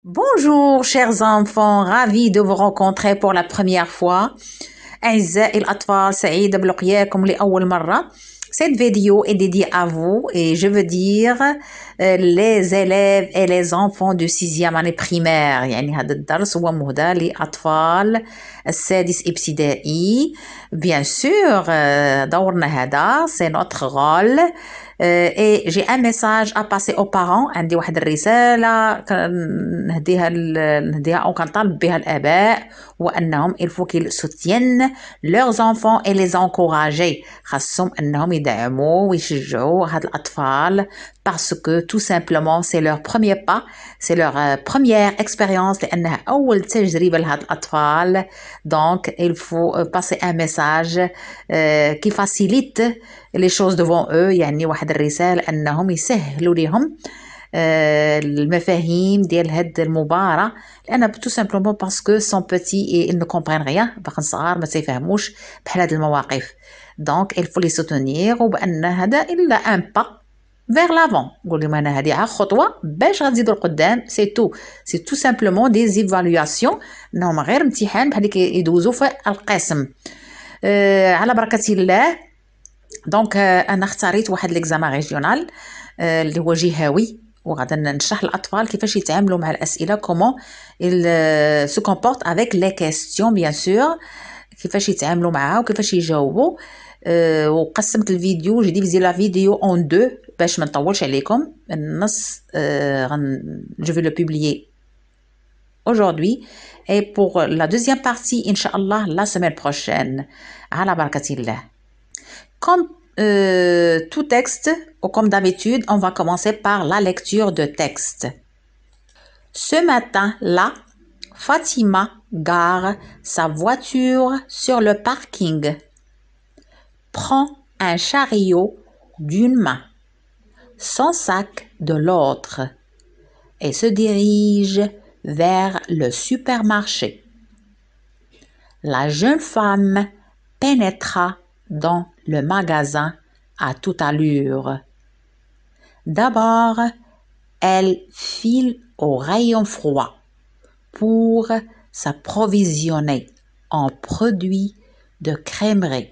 Bonjour chers enfants, ravi de vous rencontrer pour la première fois. أعزائي الأطفال سعيدة بلقياكم لأول مرة. Cette vidéo est dédiée à vous et je veux dire les élèves et les enfants de 6e année primaire. يعني هذا الدرس هو مهدى لأطفال السادس ابتدائي. Bien sûr دورنا هذا c'est notre rôle. Et j'ai un message à passer aux parents. عندي واحد الرسالة نهديها أو كنطالب بها الآباء وأنهم il faut qu'ils soutiennent leurs enfants et les encourager. خاصهم أنهم يدعموا ويشجعوا هاد الأطفال parce que tout simplement c'est leur premier pas, c'est leur première expérience لأنها أول تجربة لهاد الأطفال. Donc il faut passer un message qui facilite les choses devant eux. يعني واحد الرسالة أنهم يسهلوا لهم المفاهيم ديال هاد المباراة لأن tout simplement parce que sont petits et ils ne comprennent rien. باقي صغار ما تيفهموش بحال هاد المواقف. Donc il faut les soutenir وبأن هذا إلا un pas vers l'avant. نقول لهم أنا هذه خطوة باش غتزيدوا القدام. c'est tout simplement des évaluations. إنهم غير امتحان بحال اللي يدوزوا في القسم. على بركة الله. دونك انا اختاريت واحد ليكزامان ريجيونال اللي هو جهوي وغادا نشرح للاطفال كيفاش يتعاملوا مع الاسئله كومون ils se comportent avec les questions bien sûr كيفاش يتعاملوا معها وكيفاش يجاوبوا. وقسمت الفيديو جي ديفيزي لا فيديو اون دو باش ما نطولش عليكم. النص je vais le publier aujourd'hui et pour la deuxième partie inchallah la semaine prochaine على بركة الله. Comme tout texte, ou comme d'habitude, on va commencer par la lecture de texte. Ce matin-là, Fatima gare sa voiture sur le parking, prend un chariot d'une main, son sac de l'autre, et se dirige vers le supermarché. La jeune femme pénétra dans le magasin à toute allure. D'abord, elle file au rayon froid pour s'approvisionner en produits de crèmerie.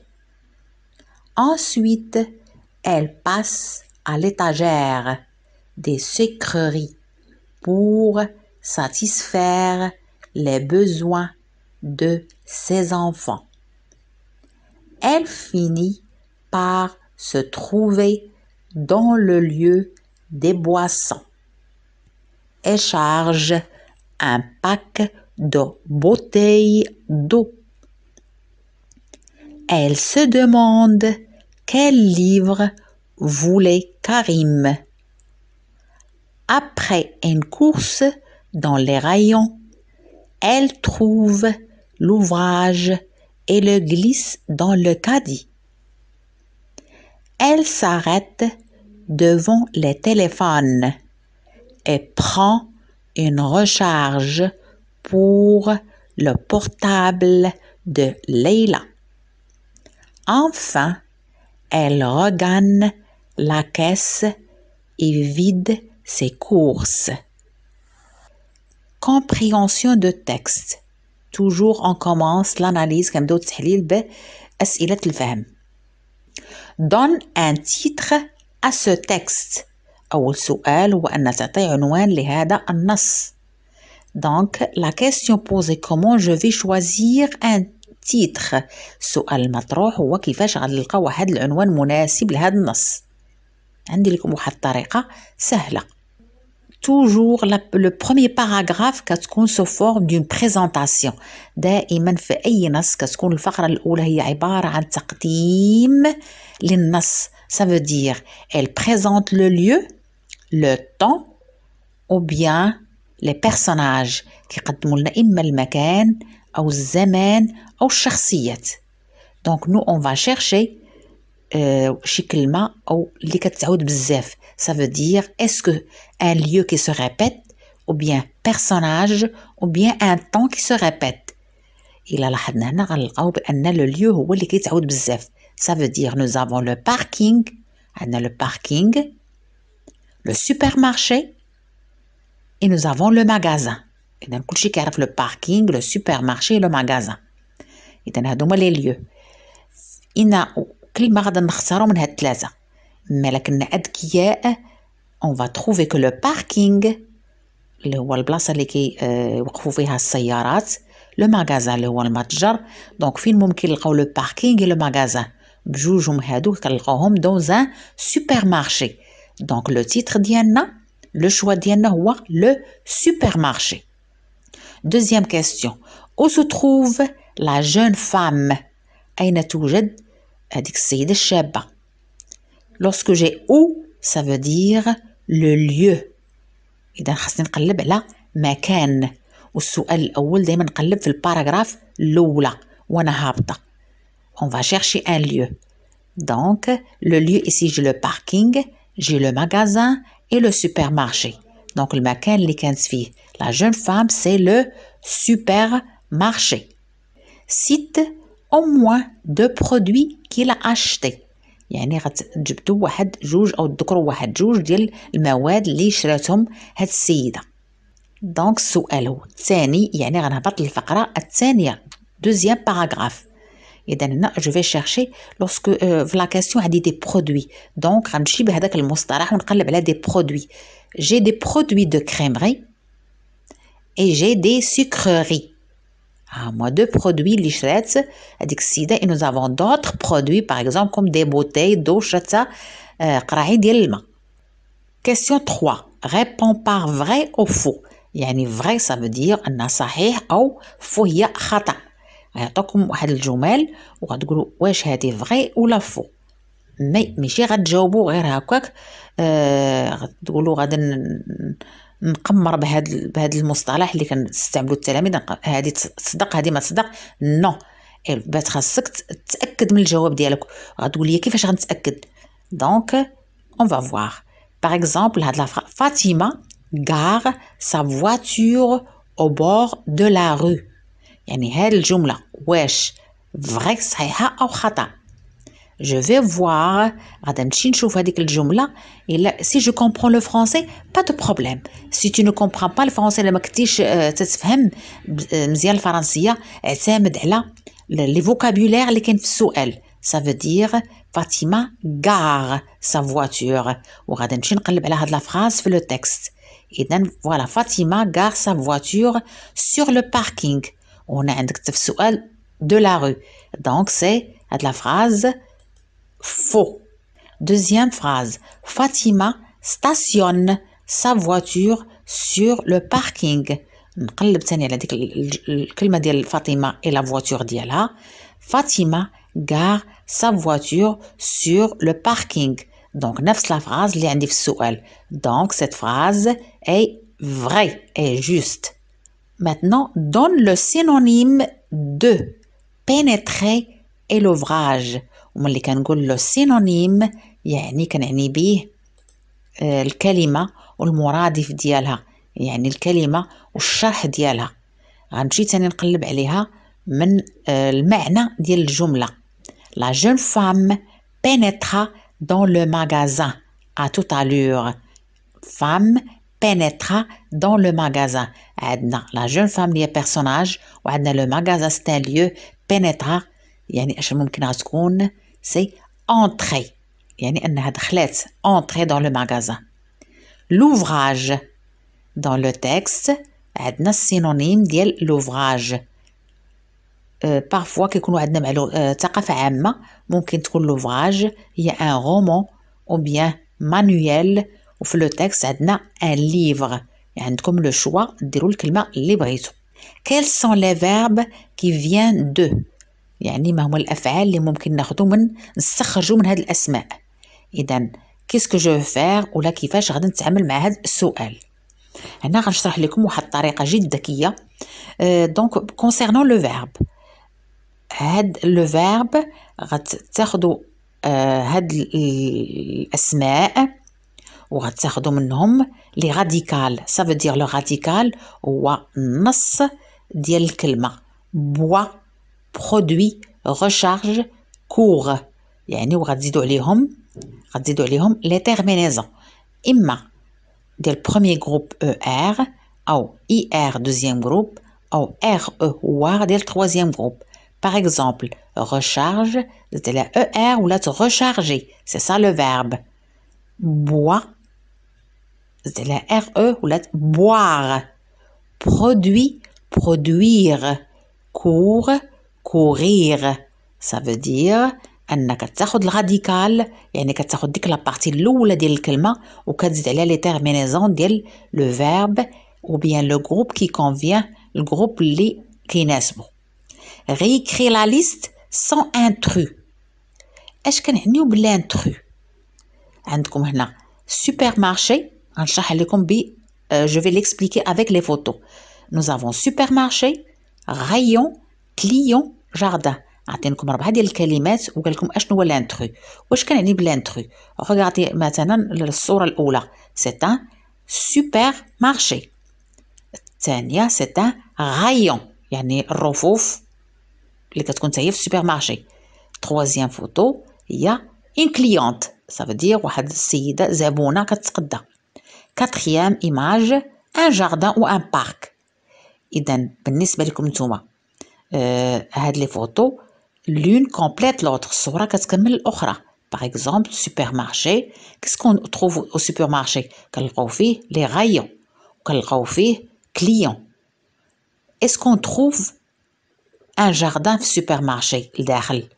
Ensuite, elle passe à l'étagère des sucreries pour satisfaire les besoins de ses enfants. Elle finit par se trouver dans le lieu des boissons et charge un pack de bouteilles d'eau. Elle se demande quel livre voulait Karim. Après une course dans les rayons, elle trouve l'ouvrage et le glisse dans le caddie. Elle s'arrête devant les téléphones et prend une recharge pour le portable de Leila. Enfin, elle regagne la caisse et vide ses courses. Compréhension de texte. Toujours on commence l'analyse كنبداو التحليل بأسئلة الفهم. Donne un titre à ce texte. أول سؤال هو أن تعطي عنوان لهذا النص. Donc la question posée comment je vais choisir un titre. السؤال المطروح هو كيفاش غنلقى واحد العنوان مناسب لهذا النص. عندي لكم واحد الطريقة سهلة. toujours le premier paragraphe كتكون sous forme d'une présentation. دائما في أي نص كتكون الفقرة الأولى هي عبارة عن تقديم للنص. Ça veut dire elle présente le lieu, le temps ou bien les personnages كيقدموا لنا إما المكان أو الزمان أو الشخصيات. Donc nous on va chercher شي كلمة أو اللي كتعود بزاف. Ça veut dire est-ce que un lieu qui se répète ou bien personnage ou bien un temps qui se répète. إلا لاحظنا هنا غنلقاو بأن le lieu هو اللي كيتعود بزاف. Ça veut dire nous avons le parking, عندنا le parking, le supermarché, et nous avons le magasin. إذا كل شيء كيعرف le parking, le supermarché, le magasin. إذا هادو هما لي ليو. إن كلمة غادا نختارو من هاد الثلاثة. ما لكن أذكياء on va trouver que le parking اللي هو البلاصة اللي يوقفوا فيها السيارات، لو ماغازان اللي هو المتجر. دونك فين ممكن نلقاو لو باركينغ لو ماغازان؟ بجوجهم هادو كنلقاوهم دون ان سوبر مارشي. دونك لو تيتر ديالنا لو شوا ديالنا هو لو سوبر مارشي. دوزيام كيستيون، او سو تروف لا جون فام؟ أين توجد هذيك السيدة الشابة؟ lorsque j'ai où ça veut dire le lieu. إذا خاصني نقلب على مكان، والسؤال الأول دايما نقلب في الباراغراف الأولى وأنا هابطة. on va chercher un lieu. donc le lieu ici j'ai le parking, j'ai le magasin et le supermarché. donc المكان اللي كانت فيه la jeune femme c'est le supermarché. cite au moins 2 produits qu'il a achetés. يعني غتجبدوا واحد جوج او تذكروا واحد جوج ديال المواد اللي شراتهم هاد السيده. دونك السؤال هو الثاني، يعني غنهبط للفقره الثانيه دوزيام باراغراف. اذا هنا جو في شيرشي لوسكو في لا كاستيون عندي دي برودوي، دونك غنمشي بهذاك المصطلح ونقلب على دي برودوي. جي دي برودوي دو كريمري اي جي دي سكروري. moi 2 produits اللي شرات هذيك السيده. et nous avons d'autres produits par exemple comme des bouteilles d'eau شتا قراعي ديال الماء. question 3 réponds par vrai ou faux. يعني vrai ça veut dire أنها صحيح أو faux هي خطأ. غيعطوكم واحد الجمل وغتقولوا واش هذه vrai ولا faux. ماشي غتجاوبوا غير هكاك غتقولوا غادي نقمر بهذا المصطلح اللي كنستعملوا التلاميذ، هذه تصدق هذه ما تصدق. نو بات خاصك تتاكد من الجواب ديالك. غتقول لي كيفاش غنتاكد؟ دونك اون فا فوار. باغ اكزومبل هاد لا فاطمه غار سا فواتور او بور دو لا رو. يعني هاد الجمله واش فري صحيحه او خطا؟ Je vais voir. غادا نمشي نشوف هذيك الجمله. الا si je comprends le français pas de problème. si tu ne comprends pas le français لما كنتيش تتفهم مزيان الفرنسيه، اعتمد على لي فوكابولير اللي كاين في السؤال. ça veut dire فاطمه gare sa voiture. وغادا نمشي نقلب على هاد لا فراز في لو تكست. اذا فوالا فاطمه gare sa voiture sur le parking. وهنا عندك في السؤال de la rue. donc c'est هاد لا فراز faux. Deuxième phrase. Fatima stationne sa voiture sur le parking. نقلب ثاني على ديك الكلمة ديال فاطمة et la voiture ديالها. Fatima gare sa voiture sur le parking. Donc نفس la phrase اللي عندي في السؤال. Donc cette phrase est vraie et juste. Maintenant, donne le synonyme de pénétrer et l'ouvrage. وملي كنقول له سينونيم يعني كنعني به الكلمه والمرادف ديالها، يعني الكلمه والشرح ديالها. غنمشي ثاني نقلب عليها من المعنى ديال الجمله. La jeune femme pénétra dans le magasin à toute allure. femme pénétra dans le magasin. عندنا la jeune femme اللي هي personnage، وعندنا le magasin c'est un lieu. pénétra يعني اش ممكن تكون c'est entrer، يعني أنها دخلت entrer dans le magasin. l'ouvrage dans le texte عندنا السينونيم ديال l'ouvrage. parfois كيكونوا عندنا ثقافة عامة ممكن تكون l'ouvrage هي un roman ou bien manuel، وفي لو تكست عندنا un livre. يعني عندكم لو شوا ديروا الكلمة اللي بغيتو. quels sont les verbes qui viennent de؟ يعني ما هما الافعال اللي ممكن نستخرجوا من هذه الاسماء. اذا كيسكو جو فير ولا كيفاش غادي نتعامل مع هذا السؤال. هنا غنشرح لكم واحد الطريقه جد ذكيه. دونك كونسيرنون لو فيرب، هاد لو فيرب غتاخذوا هاد الاسماء وغتاخذوا منهم لي راديكال. ça veut dire لو راديكال هو النص ديال الكلمه. بوا produit recharge court. يعني وغتزيدوا عليهم لي تيرمينيزون. اما ديال premier groupe ER أو IR deuxième groupe أو RE war ديال troisième groupe. Par exemple, recharge, c'était la ER ou la recharger, c'est ça le verbe. Bois, c'était la RE ou la boire. Produit, produire. Cours, courir. Ça veut dire انك تاخد الراديكال يعني كتاخد ديك لابارتي الاولى ديال الكلمه وكتزيد عليها لي تيرمينيزون ديال لو فيرب ou bien le groupe qui convient le groupe اللي كيناسبو. réécrire la liste sans intrus. اش كنعنيو بالانترو؟ عندكم هنا supermarché غنشرح لكم ب je vais l'expliquer avec les photos. Nous avons supermarché, rayon, client, jardin. عطينكم 4 ديال الكلمات وقال لكم اشنو هو لانترو. واش كنعني بالانترو؟ غادي مثلا الصوره الاولى سي ان سوبر مارشي، الثانيه سي ان رايون يعني الرفوف اللي كتكون حتى هي في السوبر مارشي. troisième photo هي une cliente ça veut dire واحد السيده زبونه كتقدا. quatrième image un jardin ou un parc. اذا بالنسبه لكم نتوما هاد لي فوتو l'une complète l'autre. الصورة كتكمل الأخرى. Par exemple, supermarché. Qu'est-ce qu'on trouve au supermarché? كنلقاو فيه les rayons. كنلقاو فيه clients. Est-ce qu'on trouve un jardin في supermarché لداخل؟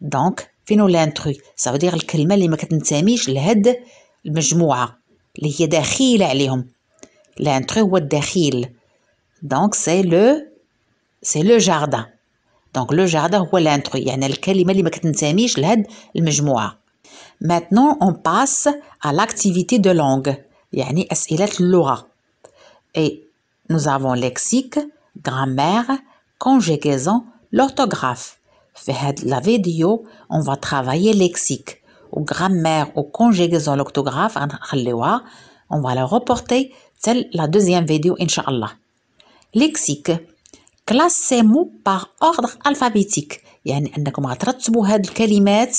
Donc, فينو l'intrus. Ça veut dire الكلمة اللي ما كتنتميش لهاد المجموعة اللي هي دخيلة عليهم. L'intrus هو الدخيل. Donc, c'est le jardin. Donc le jardin هو l'intrus يعني الكلمة اللي ما كتنتميش لهاد المجموعة. Maintenant on passe à l'activité de langue يعني أسئلة اللغة. Et nous avons lexique, grammaire, conjugaison, l'orthographe. في هاد la vidéo on va travailler lexique و grammaire و conjugaison l'orthographe غنخليوها on va la reporter تل la deuxième vidéo إن شاء الله. lexique classez-moi par ordre alphabétique يعني أنكم غترتبوا هاد الكلمات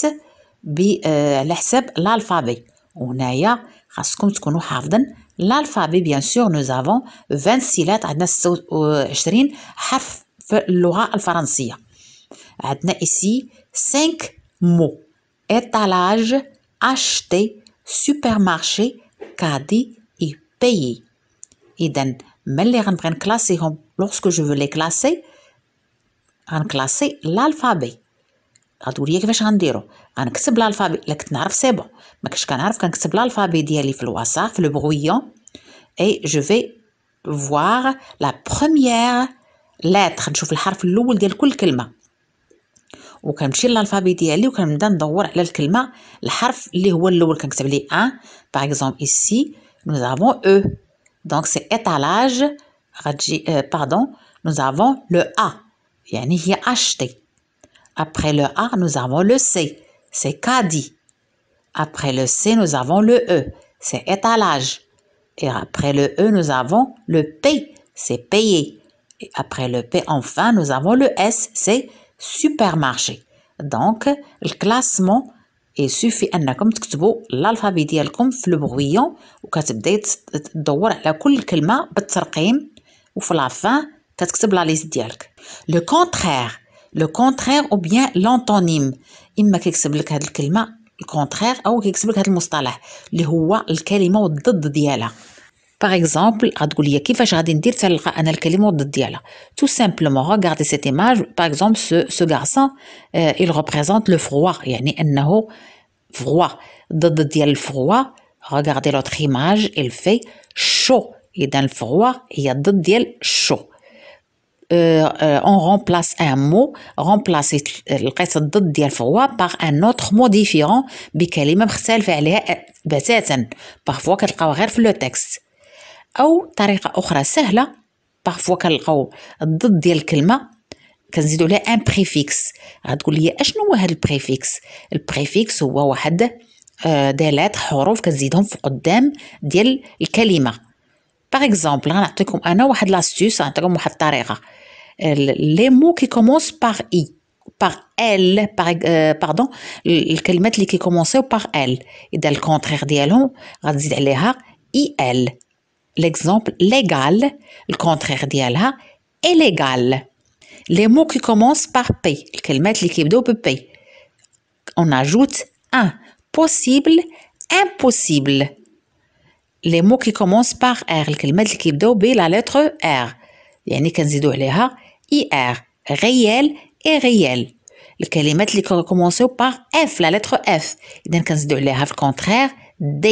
على حساب الألفابي وهنايا خاصكم تكونوا حافظين الألفابي. بيان سور nous avons 26 لات عندنا 26 حرف في اللغة الفرنسية. عندنا ici 5 mots étalage, acheter, supermarché, caddie et payer. إذا ملي غنبغي نكلاسيهم lorsque je veux les classer غنكلاسي l'alphabet. غتقول لي كيفاش غنديرو؟ غنكتب l'alphabet. الا كنت نعرف سي بون، ما كنتش كنعرف كنكتب l'alphabet ديالي في الوسط في لو برويون et je vais voir la première lettre نشوف الحرف الاول ديال كل كلمه وكنمشي للالفابي ديالي وكنبدا ندور على الكلمه الحرف اللي هو الاول كنكتب ليه 1. par exemple ici nous avons e donc c'est étalage. pardon, nous avons le A يعني هي acheter. Après le A, nous avons le C, c'est caddie. Après le C, nous avons le E, c'est étalage. Et après le E, nous avons le P, c'est payer. Et après le P, enfin, nous avons le S, c'est supermarché. Donc, le classement, il suffit أنكم تكتبوا الألفابي ديالكم في البرويون وكتبداي تدور على كل كلمة بالترقيم وفي لافان كتكتب لا ليست ديالك. Le contraire ou bien l'antonyme إما كيكتب لك هاد الكلمة الكونترير أو كيكتب لك هاد المصطلح اللي هو الكلمة والضد ديالها. Par exemple, غتقول لي كيفاش غادي ندير تلقى أنا الكلمة والضد ديالها. Tout simplement, regardez cette image. Par exemple, ce garçon, il représente le froid. يعني أنه froid. ضد ديال الفروع. Regardez l'autre image, il fait chaud. إذا الفروع هي ضد ديال chaud. On remplace un mot, remplacer لقيت الضد ديال فوا par un autre mot différent بكلمة مختلفة عليها بتاتا. parfois كتلقاو غير في لو تكست. أو طريقة أخرى سهلة parfois كنلقاو الضد ديال الكلمة كنزيدو عليها ان بريفيكس. غتقول لي اشنو هو هذا البريفيكس؟ البريفيكس هو واحد دالات حروف كتزيدهم في قدام ديال الكلمة. par exemple غنعطيكم أنا واحد لاستيوس غنعطيكم واحد الطريقة. les mots qui commencent par i par elle pardon الكلمات اللي كيكومونسيو par elle إذا الكونترير ديالهم غتزيد عليها IL. L'exemple légal, le contraire ديالها illégal. Les mots qui commencent par P, الكلمات اللي كيبداو ب P. On ajoute un. Possible, impossible. Les mots qui commencent par R, الكلمات اللي كيبداو ب la lettre R. يعني كنزيدو عليها IR. Réel et réel. الكلمات اللي كومونسيو par F, la lettre F. إذا كنزيدو عليها في الكونترير D.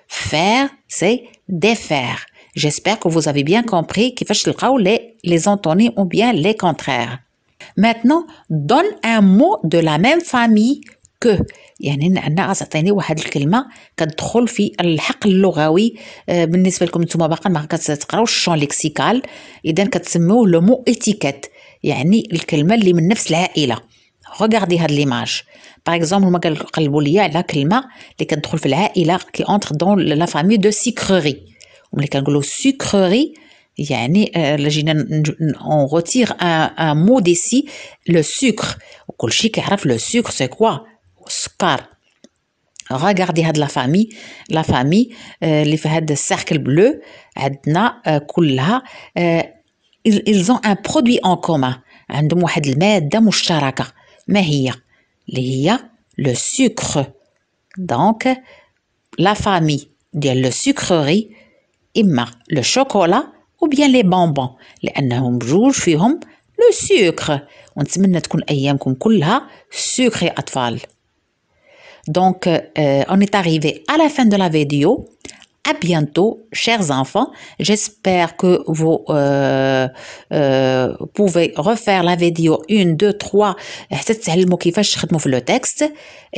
Faire, c'est défaire. J'espère que vous avez bien compris كيفاش تلقاو les antonymes ou bien les contraires. Maintenant, donne un mot de la même famille que. يعني عندنا تعطيني واحد الكلمة كتدخل في الحقل اللغوي. بالنسبة لكم نتوما باقا ما كتقراوش الشون ليكسيكال، إذا كتسموه لو مو إتيكيت، يعني الكلمة اللي من نفس العائلة. Regardez هاد ليماج. Par exemple, ما قلبوا لي على كلمة اللي كتدخل في العائلة qui entre dans la famille de sucrerie. وملي كنقولوا sucrerie يعني جينا on retire un mot d'ici, le sucre. وكلشي كيعرف le sucre c'est quoi؟ السكر. Regardez هاد la famille اللي في هاد السيركل بلو عندنا كلها ils ont un produit en commun. عندهم واحد المادة مشتركة. ما هي؟ اللي هي le sucre. Donc la famille ديال le sucrerie إما le chocolat ou bien les bonbons لأنهم بجوج فيهم le sucre. ونتمنى تكون أيامكم كلها sucre يا أطفال. Donc, on est arrivé à la fin de la vidéo. À bientôt, chers enfants. J'espère que vous pouvez refaire la vidéo 1, 2, 3 حتى تتعلموا كيفاش تخدموا في le texte.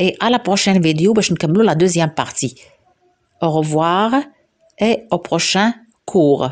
Et à la prochaine vidéo باش نكملوا la deuxième partie. Au revoir et au prochain cours.